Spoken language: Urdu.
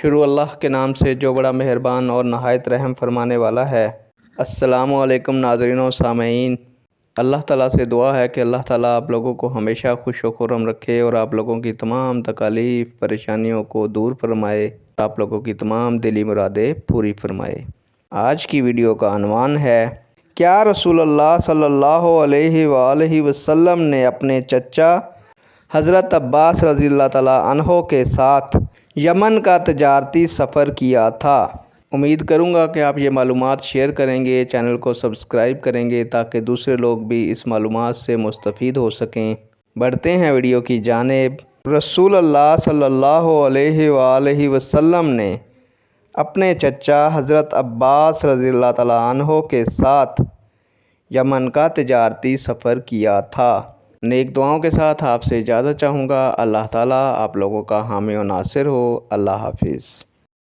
شروع اللہ کے نام سے جو بڑا مہربان اور نہایت رحم فرمانے والا ہے۔ السلام علیکم ناظرین و سامعین، اللہ تعالیٰ سے دعا ہے کہ اللہ تعالیٰ آپ لوگوں کو ہمیشہ خوش و خرم رکھے اور آپ لوگوں کی تمام تکالیف پریشانیوں کو دور فرمائے، آپ لوگوں کی تمام دلی مرادیں پوری فرمائے۔ آج کی ویڈیو کا عنوان ہے، کیا رسول اللہ صلی اللہ علیہ وآلہ وسلم نے اپنے چچا حضرت عباس رضی اللہ تعالیٰ عنہ کے ساتھ یمن کا تجارتی سفر کیا تھا؟ امید کروں گا کہ آپ یہ معلومات شیئر کریں گے، چینل کو سبسکرائب کریں گے تاکہ دوسرے لوگ بھی اس معلومات سے مستفید ہو سکیں۔ بڑھتے ہیں ویڈیو کی جانب۔ رسول اللہ صلی اللہ علیہ وآلہ وسلم نے اپنے چچا حضرت عباس رضی اللہ تعالیٰ عنہ کے ساتھ یمن کا تجارتی سفر کیا تھا۔ نیک دعاؤں کے ساتھ آپ سے اجازت چاہوں گا۔ اللہ تعالیٰ آپ لوگوں کا حامی و ناصر ہو۔ اللہ حافظ۔